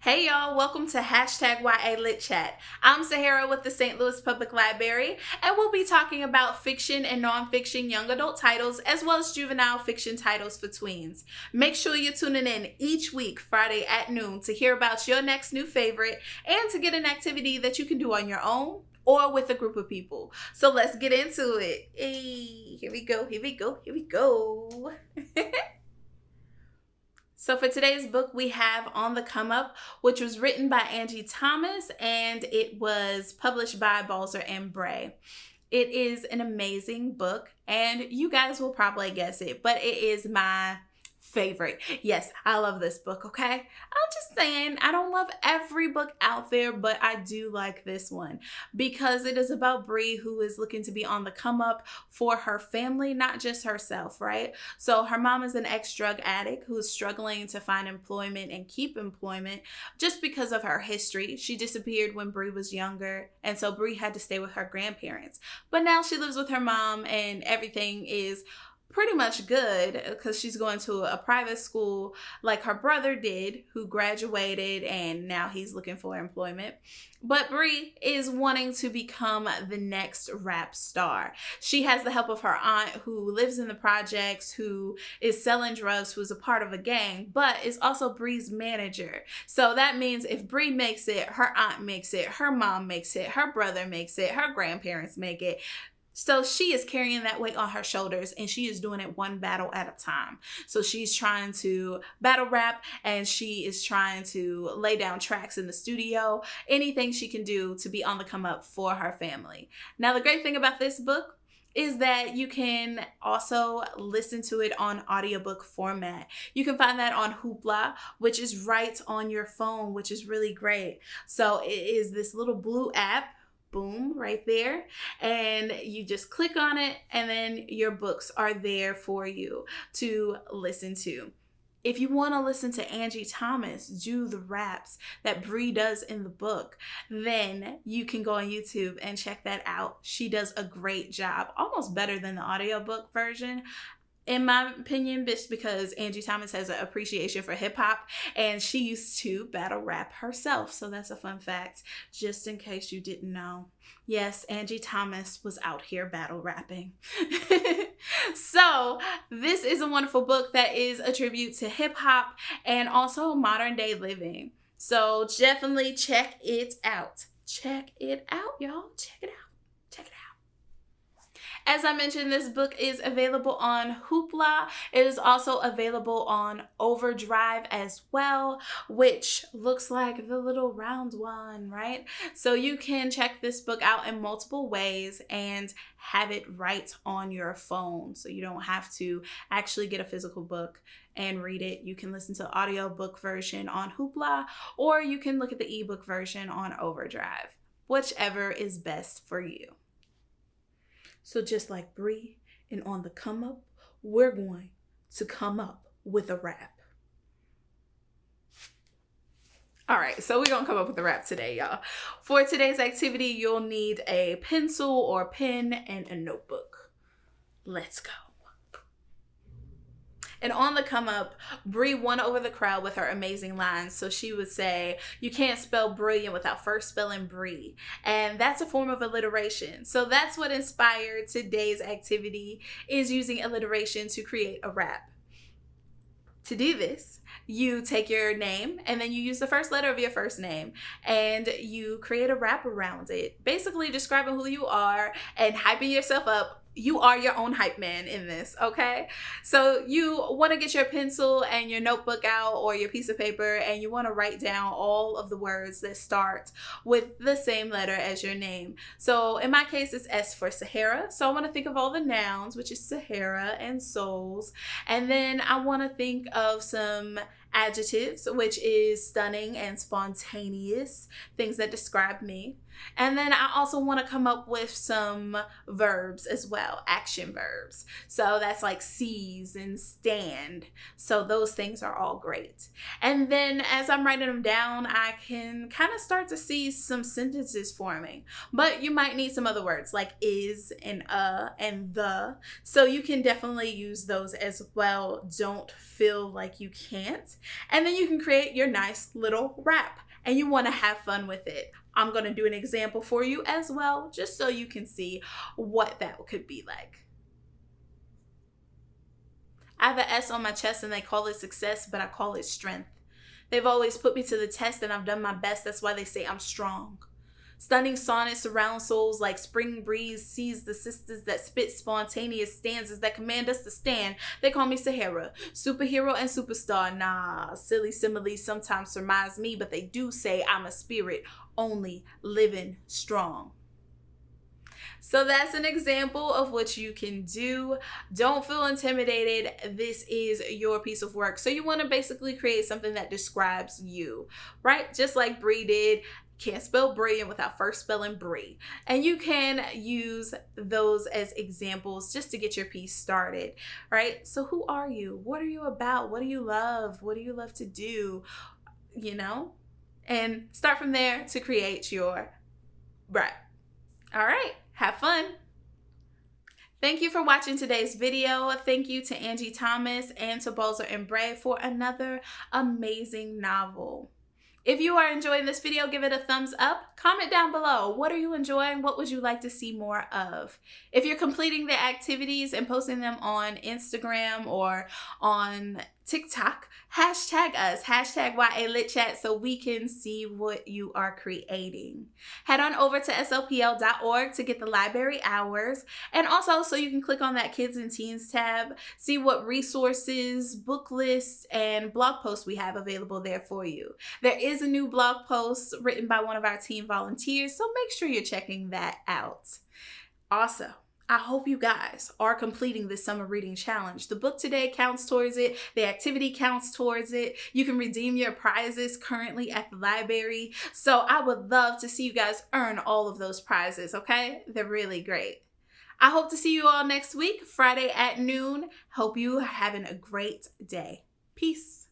Hey y'all, welcome to hashtag YA Lit Chat. I'm Sahara with the St. Louis Public Library, and we'll be talking about fiction and nonfiction young adult titles, as well as juvenile fiction titles for tweens. Make sure you're tuning in each week, Friday at noon, to hear about your next new favorite and to get an activity that you can do on your own or with a group of people. So let's get into it. Hey, here we go. So for today's book, we have On the Come Up, which was written by Angie Thomas, and it was published by Balzer and Bray. It is an amazing book, and you guys will probably guess it, but it is my favorite. Yes, I love this book, okay? I'm just saying, I don't love every book out there, but I do like this one because it is about Bree, who is looking to be on the come up for her family, not just herself, right? So her mom is an ex-drug addict who is struggling to find employment and keep employment just because of her history. She disappeared when Bree was younger, and so Bree had to stay with her grandparents. But now she lives with her mom, and everything is pretty much good because she's going to a private school like her brother did, who graduated and now he's looking for employment. But Bree is wanting to become the next rap star. She has the help of her aunt, who lives in the projects, who is selling drugs, who's a part of a gang, but is also Bree's manager. So that means if Bree makes it, her aunt makes it, her mom makes it, her brother makes it, her grandparents make it. So she is carrying that weight on her shoulders, and she is doing it one battle at a time. So she's trying to battle rap, and she is trying to lay down tracks in the studio, anything she can do to be on the come up for her family. Now, the great thing about this book is that you can also listen to it on audiobook format. You can find that on Hoopla, which is right on your phone, which is really great. So it is this little blue app. Boom, right there, and you just click on it, and then your books are there for you to listen to. If you want to listen to Angie Thomas do the raps that Bree does in the book, then you can go on YouTube and check that out. She does a great job, almost better than the audiobook version, in my opinion, just because Angie Thomas has an appreciation for hip hop, and she used to battle rap herself. So that's a fun fact, just in case you didn't know. Yes, Angie Thomas was out here battle rapping. So this is a wonderful book that is a tribute to hip hop and also modern day living. So definitely check it out. Check it out, y'all. Check it out. Check it out. As I mentioned, this book is available on Hoopla. It is also available on Overdrive as well, which looks like the little round one, right? So you can check this book out in multiple ways and have it right on your phone. So you don't have to actually get a physical book and read it. You can listen to the audiobook version on Hoopla, or you can look at the ebook version on Overdrive, whichever is best for you. So just like Bree and On the Come Up, we're going to come up with a rap. All right, so we're going to come up with a rap today, y'all. For today's activity, you'll need a pencil or pen and a notebook. Let's go. And on the come up, Bree won over the crowd with her amazing lines. So she would say, "You can't spell brilliant without first spelling Bree." And that's a form of alliteration. So that's what inspired today's activity, is using alliteration to create a rap. To do this, you take your name and then you use the first letter of your first name and you create a rap around it, basically describing who you are and hyping yourself up. You are your own hype man in this, okay? So you want to get your pencil and your notebook out, or your piece of paper, and you want to write down all of the words that start with the same letter as your name. So in my case, it's S for Sahara. So I want to think of all the nouns, which is Sahara and souls. And then I want to think of some adjectives, which is stunning and spontaneous, things that describe me. And then I also want to come up with some verbs as well, action verbs. So that's like seize and stand. So those things are all great. And then as I'm writing them down, I can kind of start to see some sentences forming. But you might need some other words like is and the. So you can definitely use those as well. Don't feel like you can't. And then you can create your nice little rap. And you want to have fun with it. I'm going to do an example for you as well, just so you can see what that could be like. I have an S on my chest and they call it success, but I call it strength. They've always put me to the test and I've done my best. That's why they say I'm strong. Stunning sonnets surround souls like spring breeze sees the sisters that spit spontaneous stanzas that command us to stand. They call me Sahara, superhero and superstar. Nah, silly similes sometimes surmise me, but they do say I'm a spirit, only living strong. So that's an example of what you can do. Don't feel intimidated. This is your piece of work. So you want to basically create something that describes you, right? Just like Bree did. Can't spell brilliant without first spelling Brie. And you can use those as examples just to get your piece started, right? So who are you? What are you about? What do you love? What do you love to do? You know? And start from there to create your rap. All right, have fun. Thank you for watching today's video. Thank you to Angie Thomas and to Balzer and Bray for another amazing novel. If you are enjoying this video, give it a thumbs up. Comment down below. What are you enjoying? What would you like to see more of? If you're completing the activities and posting them on Instagram or on TikTok, hashtag us, hashtag YALitChat, so we can see what you are creating. Head on over to slpl.org to get the library hours, and also so you can click on that Kids and Teens tab, see what resources, book lists, and blog posts we have available there for you. There is a new blog post written by one of our team volunteers, so make sure you're checking that out. Also, I hope you guys are completing this summer reading challenge. The book today counts towards it. The activity counts towards it. You can redeem your prizes currently at the library. So I would love to see you guys earn all of those prizes, okay? They're really great. I hope to see you all next week, Friday at noon. Hope you are having a great day. Peace.